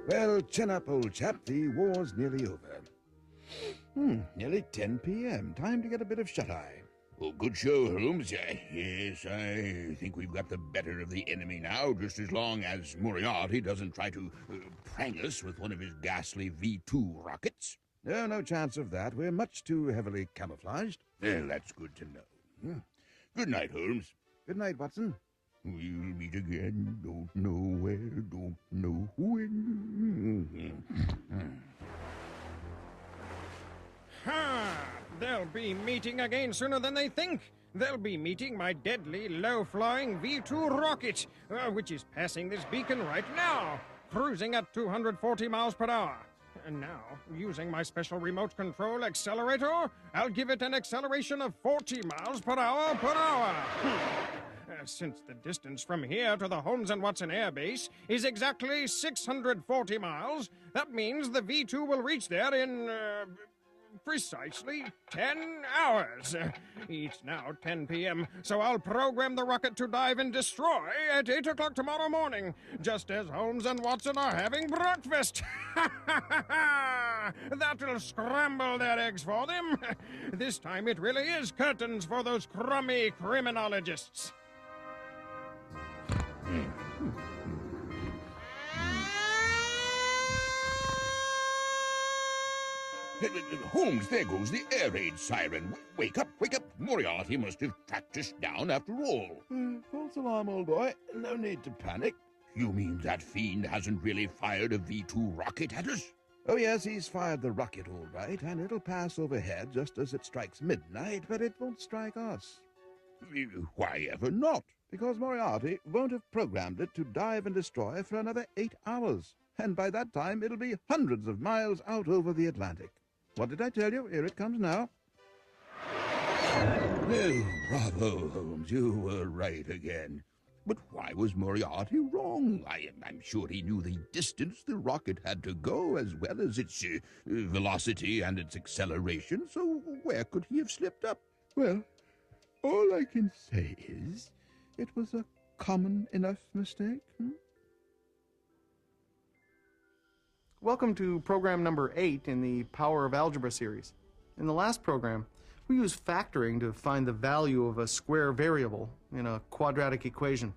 Well, chin up, old chap. The war's nearly over. Nearly 10 p.m. Time to get a bit of shut-eye. Oh, good show, Holmes. Yes, I think we've got the better of the enemy now, just as long as Moriarty doesn't try to prang us with one of his ghastly V2 rockets. No chance of that. We're much too heavily camouflaged. Well, that's good to know. Good night, Holmes. Good night, Watson. We'll meet again. Don't know where, don't know when. Ha! They'll be meeting again sooner than they think. They'll be meeting my deadly, low-flying V2 rocket, which is passing this beacon right now, cruising at 240 miles per hour. And now, using my special remote control accelerator, I'll give it an acceleration of 40 miles per hour per hour. Since the distance from here to the Holmes & Watson Air Base is exactly 640 miles, that means the V2 will reach there in, precisely 10 hours. It's now 10 p.m., so I'll program the rocket to dive and destroy at 8 o'clock tomorrow morning, just as Holmes and Watson are having breakfast. That'll scramble their eggs for them. This time it really is curtains for those crummy criminologists. Holmes, there goes the air raid siren. Wake up, wake up. Moriarty must have tracked us down after all. False alarm, old boy. No need to panic. You mean that fiend hasn't really fired a V2 rocket at us? Oh, yes, he's fired the rocket all right, and it'll pass overhead just as it strikes midnight, but it won't strike us. Why ever not? Because Moriarty won't have programmed it to dive and destroy for another 8 hours. And by that time, it'll be hundreds of miles out over the Atlantic. What did I tell you? Here it comes now. Well, bravo, Holmes. You were right again. But why was Moriarty wrong? I'm sure he knew the distance the rocket had to go, as well as its velocity and its acceleration, so where could he have slipped up? Well, all I can say is it was a common enough mistake. Welcome to program number 8 in the Power of Algebra series. In the last program, we used factoring to find the value of a square variable in a quadratic equation.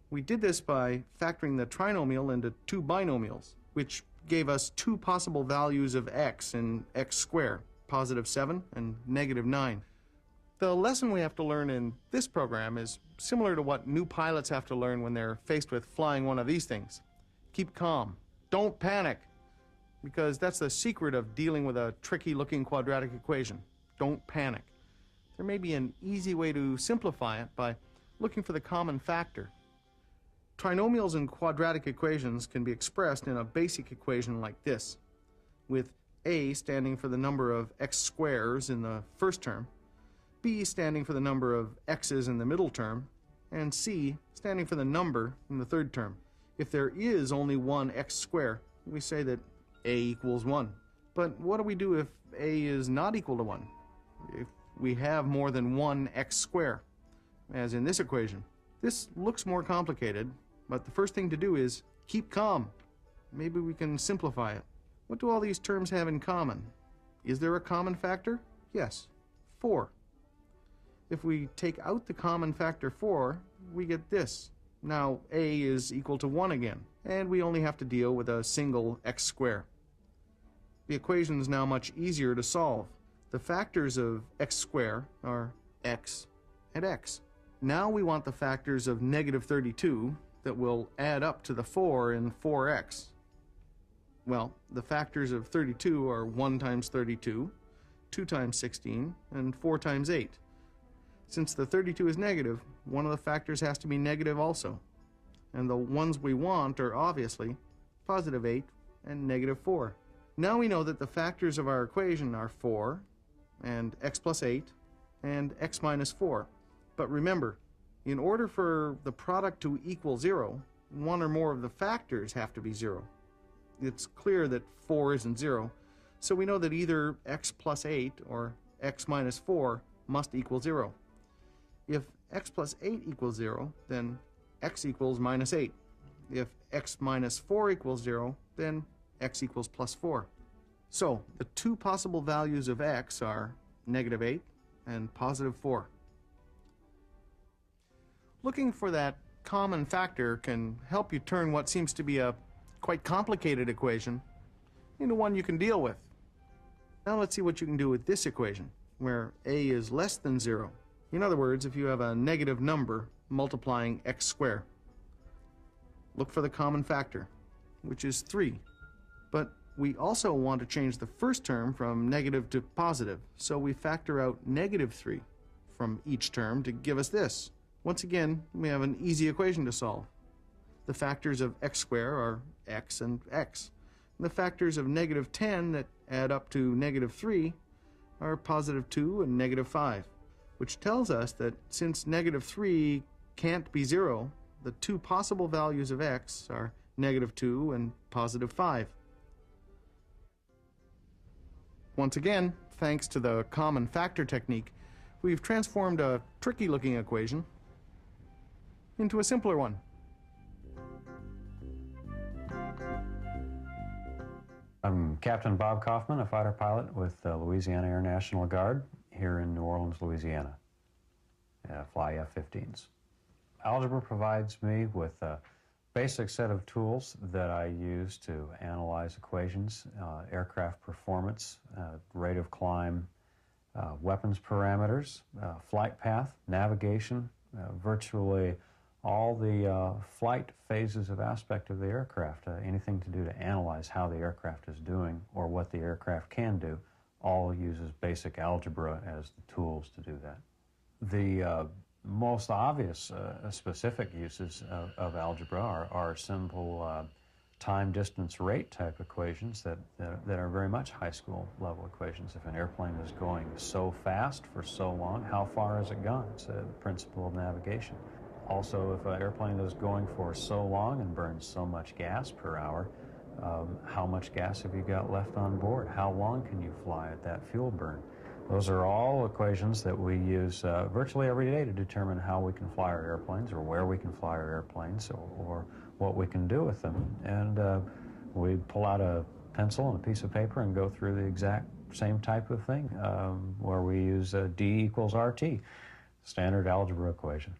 We did this by factoring the trinomial into two binomials, which gave us two possible values of x in x squared, positive 7 and negative 9. The lesson we have to learn in this program is similar to what new pilots have to learn when they're faced with flying one of these things. Keep calm. Don't panic. Because that's the secret of dealing with a tricky-looking quadratic equation. Don't panic. There may be an easy way to simplify it by looking for the common factor. Trinomials in quadratic equations can be expressed in a basic equation like this, with a standing for the number of x squares in the first term, b standing for the number of x's in the middle term, and c standing for the number in the third term. If there is only one x squared, we say that a equals 1. But what do we do if a is not equal to 1? If we have more than one x squared, as in this equation. This looks more complicated, but the first thing to do is keep calm. Maybe we can simplify it. What do all these terms have in common? Is there a common factor? Yes, 4. If we take out the common factor 4, we get this. Now a is equal to 1 again, and we only have to deal with a single x squared. The equation is now much easier to solve. The factors of x squared are x and x. Now we want the factors of negative 32 that will add up to the 4 in 4x. Well, the factors of 32 are 1 times 32, 2 times 16, and 4 times 8. Since the 32 is negative, one of the factors has to be negative also. And the ones we want are obviously positive 8 and negative 4. Now we know that the factors of our equation are 4, and x plus 8, and x minus 4. But remember, in order for the product to equal 0, one or more of the factors have to be 0. It's clear that 4 isn't 0, so we know that either x plus 8 or x minus 4 must equal 0. If x plus 8 equals 0, then x equals minus 8. If x minus 4 equals 0, then x equals plus 4. So the two possible values of x are -8 and +4. Looking for that common factor can help you turn what seems to be a quite complicated equation into one you can deal with. Now let's see what you can do with this equation, where a is less than 0. In other words, if you have a negative number multiplying x squared. Look for the common factor, which is 3. But we also want to change the first term from negative to positive, so we factor out -3 from each term to give us this. Once again, we have an easy equation to solve. The factors of x squared are x and x. And the factors of -10 that add up to -3 are +2 and -5, which tells us that since -3 can't be 0, the two possible values of x are -2 and +5. Once again, thanks to the common factor technique, we've transformed a tricky-looking equation into a simpler one. I'm Captain Bob Kaufman, a fighter pilot with the Louisiana Air National Guard here in New Orleans, Louisiana. I fly F-15s. Algebra provides me with a basic set of tools that I use to analyze equations, aircraft performance, rate of climb, weapons parameters, flight path, navigation, virtually all the flight phases of aspect of the aircraft, anything to do to analyze how the aircraft is doing or what the aircraft can do, all uses basic algebra as the tools to do that. The most obvious specific uses of algebra are simple time, distance, rate type equations that are very much high school level equations. If an airplane is going so fast for so long, how far has it gone? It's the principle of navigation. Also, if an airplane is going for so long and burns so much gas per hour, how much gas have you got left on board? How long can you fly at that fuel burn? Those are all equations that we use virtually every day to determine how we can fly our airplanes or where we can fly our airplanes or what we can do with them. And we pull out a pencil and a piece of paper and go through the exact same type of thing where we use D equals RT, standard algebra equation.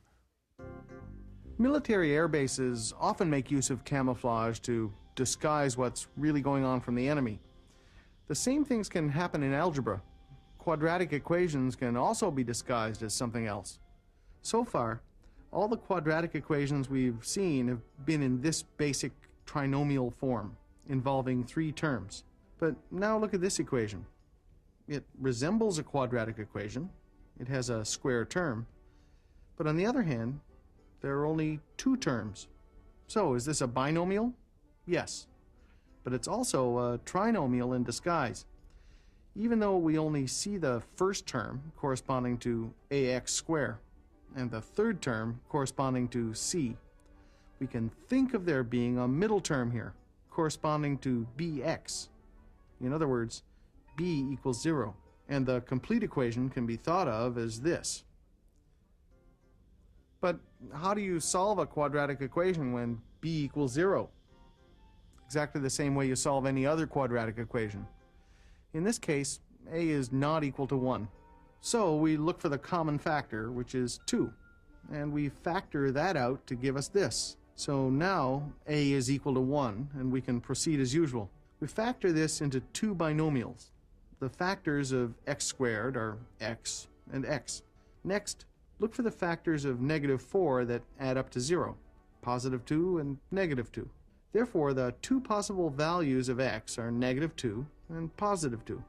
Military air bases often make use of camouflage to disguise what's really going on from the enemy. The same things can happen in algebra. Quadratic equations can also be disguised as something else. So far, all the quadratic equations we've seen have been in this basic trinomial form, involving 3 terms. But now look at this equation. It resembles a quadratic equation. It has a square term. But on the other hand, there are only 2 terms. So is this a binomial? Yes. But it's also a trinomial in disguise. Even though we only see the first term corresponding to ax squared and the third term corresponding to c, we can think of there being a middle term here corresponding to bx. In other words, b equals 0, and the complete equation can be thought of as this. But how do you solve a quadratic equation when b equals 0? Exactly the same way you solve any other quadratic equation. In this case, a is not equal to 1. So we look for the common factor, which is 2. And we factor that out to give us this. So now a is equal to 1, and we can proceed as usual. We factor this into 2 binomials. The factors of x squared are x and x. Next, look for the factors of -4 that add up to 0, +2 and -2. Therefore, the 2 possible values of x are -2 and +2.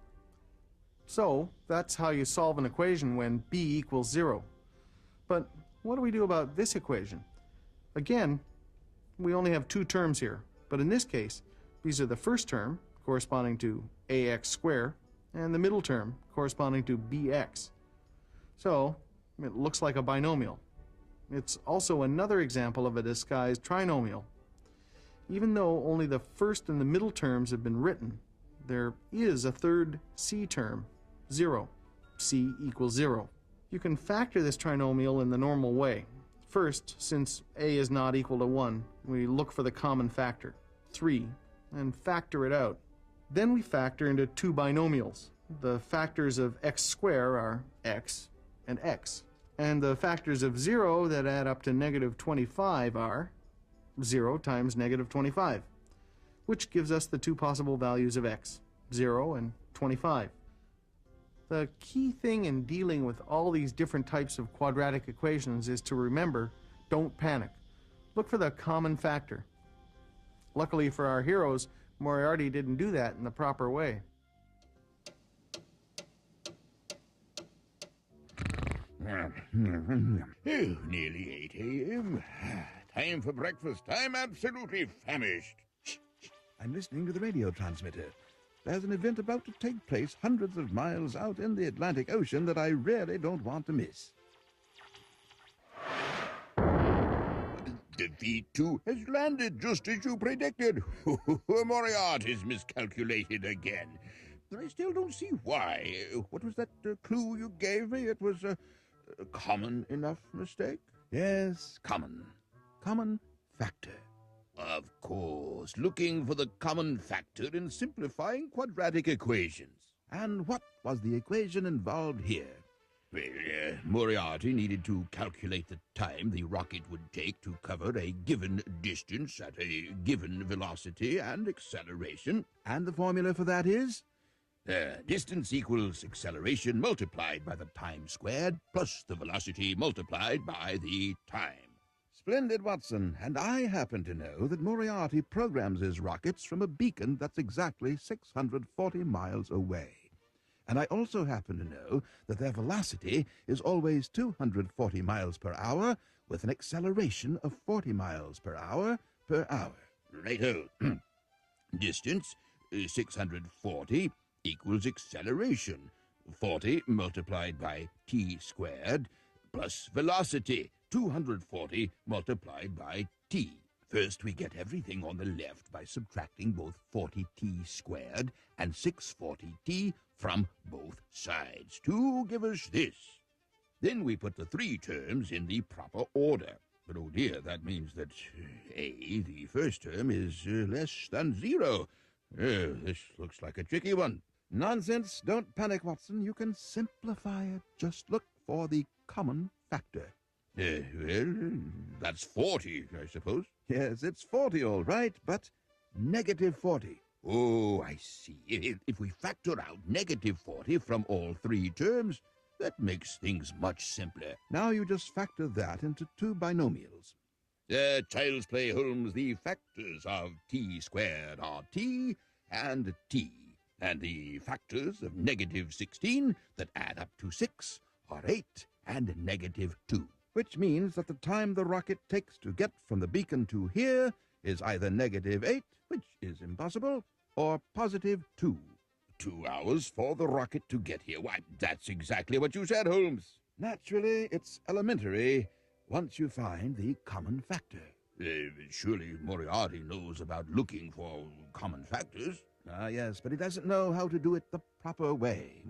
So, that's how you solve an equation when b equals 0. But what do we do about this equation? Again, we only have 2 terms here, but in this case, these are the first term, corresponding to ax squared, and the middle term, corresponding to bx. So, it looks like a binomial. It's also another example of a disguised trinomial. Even though only the first and the middle terms have been written, there is a third c term, 0. c equals 0. You can factor this trinomial in the normal way. First, since a is not equal to 1, we look for the common factor, 3, and factor it out. Then we factor into two binomials. The factors of x squared are x and x. And the factors of 0 that add up to negative 25 are 0 times negative 25, which gives us the two possible values of x, 0 and 25. The key thing in dealing with all these different types of quadratic equations is to remember, don't panic. Look for the common factor. Luckily for our heroes, Moriarty didn't do that in the proper way. Nearly 8 a.m. Time for breakfast. I'm absolutely famished. I'm listening to the radio transmitter. There's an event about to take place hundreds of miles out in the Atlantic Ocean that I really don't want to miss. The V2 has landed just as you predicted. Moriarty's miscalculated again. But I still don't see why. What was that clue you gave me? It was a common enough mistake? Yes, common. Common factor. Of course, looking for the common factor in simplifying quadratic equations. And what was the equation involved here? Well, Moriarty needed to calculate the time the rocket would take to cover a given distance at a given velocity and acceleration. And the formula for that is? Distance equals acceleration multiplied by the time squared plus the velocity multiplied by the time. Splendid, Watson. And I happen to know that Moriarty programs his rockets from a beacon that's exactly 640 miles away. And I also happen to know that their velocity is always 240 miles per hour with an acceleration of 40 miles per hour. Righto. Distance, 640, equals acceleration, 40 multiplied by t squared, plus velocity, 240 multiplied by t. First, we get everything on the left by subtracting both 40t squared and 640t from both sides to give us this. Then we put the three terms in the proper order. But oh dear, that means that A, the first term, is less than 0. This looks like a tricky one. Nonsense. Don't panic, Watson. You can simplify it. Just look for the common factor. Well, that's 40, I suppose. Yes, it's 40 all right, but negative 40. Oh, I see. If we factor out negative 40 from all three terms, that makes things much simpler. Now you just factor that into two binomials. Child's play, Holmes. The factors of t squared are t and t. And the factors of negative 16 that add up to 6 are 8 and negative 2. Which means that the time the rocket takes to get from the beacon to here is either negative 8, which is impossible, or positive 2. 2 hours for the rocket to get here. Why, that's exactly what you said, Holmes. Naturally, it's elementary once you find the common factor. Surely Moriarty knows about looking for common factors. Yes, but he doesn't know how to do it the proper way.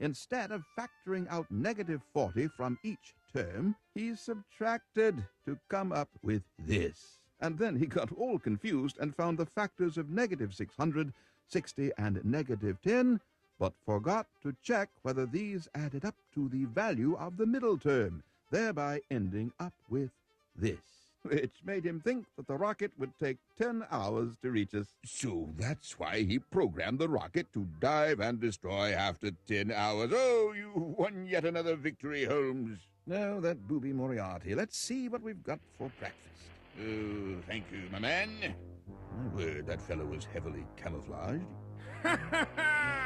Instead of factoring out negative 40 from each term, he subtracted to come up with this. And then he got all confused and found the factors of negative 600, 60, and negative 10, but forgot to check whether these added up to the value of the middle term, thereby ending up with this, which made him think that the rocket would take 10 hours to reach us. So that's why he programmed the rocket to dive and destroy after 10 hours. Oh, you won yet another victory, Holmes. No, that booby Moriarty. Let's see what we've got for breakfast. Oh, thank you, my man. My word, that fellow was heavily camouflaged. Ha ha ha!